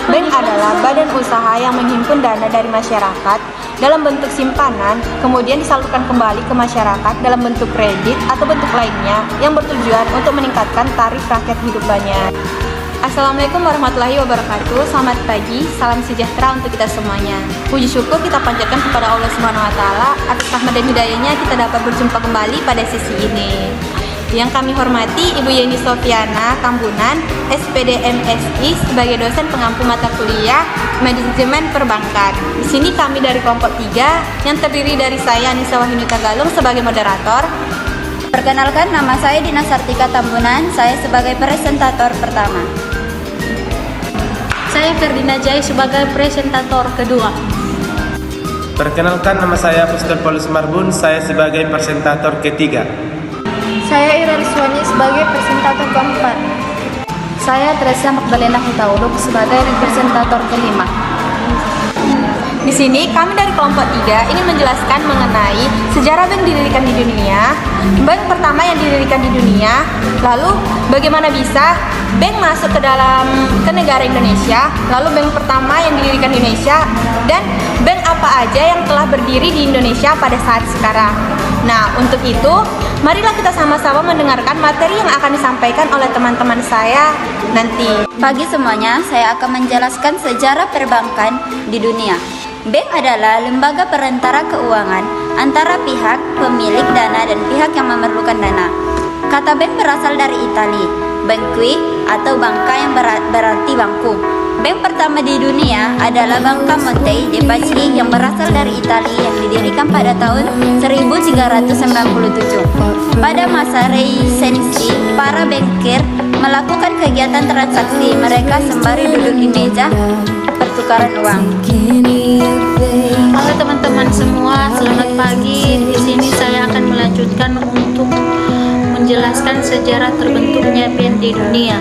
Bank adalah badan usaha yang menghimpun dana dari masyarakat dalam bentuk simpanan, kemudian disalurkan kembali ke masyarakat dalam bentuk kredit atau bentuk lainnya yang bertujuan untuk meningkatkan taraf rakyat hidup banyak. Assalamualaikum warahmatullahi wabarakatuh. Selamat pagi, salam sejahtera untuk kita semuanya. Puji syukur kita panjatkan kepada Allah Subhanahu wa taala atas rahmat dan hidayahnya kita dapat berjumpa kembali pada sesi ini. Yang kami hormati Ibu Yeni Sofiana Kambunan, SPD MSI sebagai dosen pengampu mata kuliah Manajemen Perbankan. Di sini kami dari kelompok 3 yang terdiri dari saya Anissa Wahinuta Galung sebagai moderator. Perkenalkan, nama saya Dina Sartika Tambunan, saya sebagai presentator pertama. Saya Ferdina Jai sebagai presentator kedua. Perkenalkan, nama saya Apostol Paulus Marbun, saya sebagai presentator ketiga. Saya Ira Riswani sebagai presentator keempat. Saya Teresa Magdalena Hutauluk sebagai presentator kelima. Di sini kami dari kelompok 3 ingin menjelaskan mengenai sejarah bank didirikan di dunia, bank pertama yang didirikan di dunia, lalu bagaimana bisa bank masuk ke negara Indonesia, lalu bank pertama yang didirikan di Indonesia, dan bank apa aja yang telah berdiri di Indonesia pada saat sekarang. Nah, untuk itu, marilah kita sama-sama mendengarkan materi yang akan disampaikan oleh teman-teman saya nanti. Pagi semuanya, saya akan menjelaskan sejarah perbankan di dunia. Bank adalah lembaga perantara keuangan antara pihak pemilik dana dan pihak yang memerlukan dana. Kata bank berasal dari Italia, banqui atau bangka yang berarti bangku. Bank pertama di dunia adalah Banca Monte dei Paschi yang berasal dari Italia yang didirikan pada tahun 1397. Pada masa Renaissance, para bankir melakukan kegiatan transaksi mereka sembari duduk di meja pertukaran uang. Halo teman-teman semua, selamat pagi. Di sini saya akan melanjutkan untuk menjelaskan sejarah terbentuknya bank di dunia,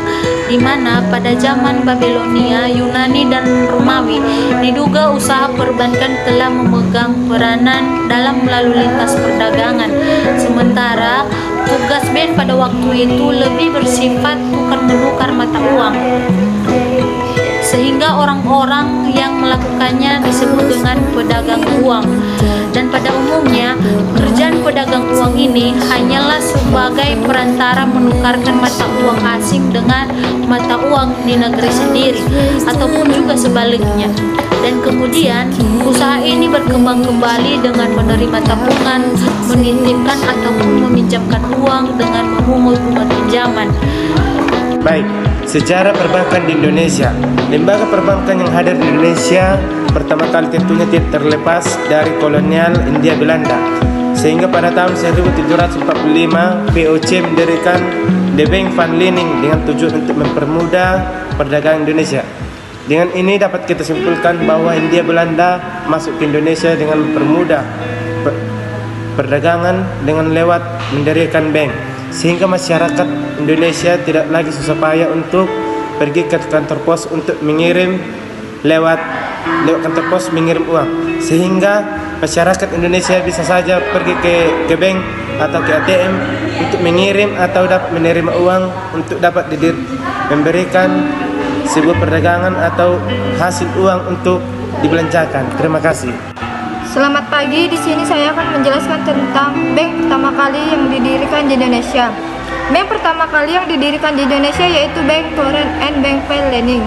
di mana pada zaman Babilonia, Yunani, dan Romawi diduga usaha perbankan telah memegang peranan dalam lalu lintas perdagangan. Sementara tugas bank pada waktu itu lebih bersifat tukar menukar mata uang, sehingga orang-orang yang melakukannya disebut dengan pedagang uang. Dan pada umumnya, pekerjaan pedagang uang ini hanyalah sebagai perantara menukarkan mata uang asing dengan mata uang di negeri sendiri, ataupun juga sebaliknya. Dan kemudian, usaha ini berkembang kembali dengan menerima tabungan, menitipkan ataupun meminjamkan uang dengan memungut bunga pinjaman. Baik, sejarah perbankan di Indonesia. Lembaga perbankan yang hadir di Indonesia pertama kali tentunya tidak terlepas dari kolonial India Belanda, sehingga pada tahun 1745 VOC mendirikan The Bank van Lening dengan tujuan untuk mempermudah perdagangan Indonesia. Dengan ini dapat kita simpulkan bahwa India Belanda masuk ke Indonesia dengan mempermudah perdagangan dengan lewat mendirikan bank, sehingga masyarakat Indonesia tidak lagi susah payah untuk pergi ke kantor pos untuk mengirim lewat kantor pos mengirim uang, sehingga masyarakat Indonesia bisa saja pergi ke bank atau ke ATM untuk mengirim atau dapat menerima uang untuk dapat memberikan sebuah perdagangan atau hasil uang untuk dibelanjakan. Terima kasih. Selamat pagi, di sini saya akan menjelaskan tentang bank pertama kali yang didirikan di Indonesia. Bank pertama kali yang didirikan di Indonesia yaitu Bank Foreign and Bank Lening.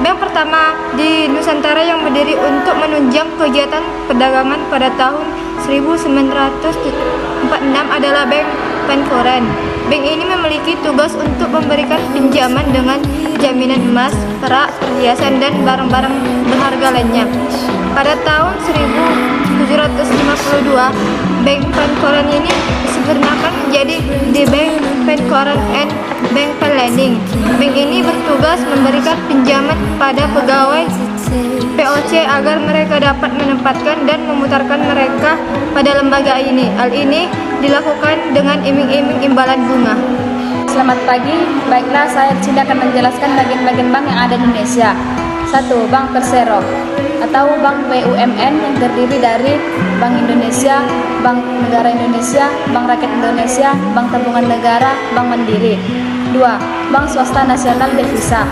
Bank pertama di Nusantara yang berdiri untuk menunjang kegiatan perdagangan pada tahun 1946 adalah Bank Foreign. Bank ini memiliki tugas untuk memberikan pinjaman dengan jaminan emas, perak, perhiasan, dan barang-barang berharga lainnya. Pada tahun 1752, Bank Foreign ini disempurnakan menjadi The Bank Foreign and Bank Lening. Bank ini bertugas memberikan pinjaman pada pegawai VOC agar mereka dapat menempatkan dan memutarkan mereka pada lembaga ini. Hal ini dilakukan dengan iming-iming imbalan bunga. Selamat pagi, baiklah saya di sini akan menjelaskan bagian-bagian bank yang ada di Indonesia. 1. Bank Persero atau Bank BUMN yang terdiri dari Bank Indonesia, Bank Negara Indonesia, Bank Rakyat Indonesia, Bank Tabungan Negara, Bank Mandiri. 2. Bank Swasta Nasional Devisa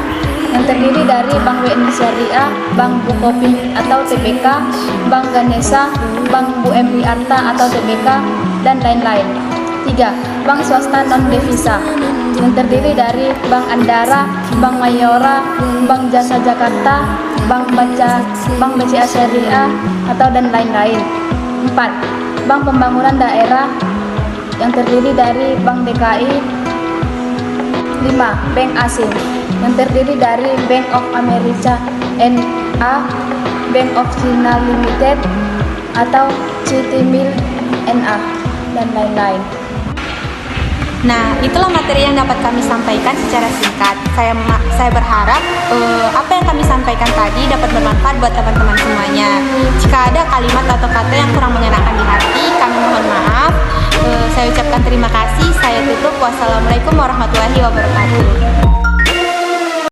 yang terdiri dari Bank BNI Syariah, Bank Bukopin atau TBK, Bank Ganesha, Bank BUMI Arta atau TBK, dan lain-lain. 3. Bank swasta non-devisa yang terdiri dari Bank Andara, Bank Mayora, Bank Jasa Jakarta, Bank BCA Syariah, atau dan lain-lain. 4. Bank Pembangunan Daerah yang terdiri dari Bank DKI. 5. Bank asing yang terdiri dari Bank of America N.A., Bank of China Limited, atau Citibank N.A., dan lain-lain. Nah, itulah materi yang dapat kami sampaikan secara singkat. Saya berharap apa yang kami sampaikan tadi dapat bermanfaat buat teman-teman semuanya. Jika ada kalimat atau kata yang kurang mengenakan di hati, kami mohon maaf. Saya ucapkan terima kasih. Saya tutup. Wassalamualaikum warahmatullahi wabarakatuh.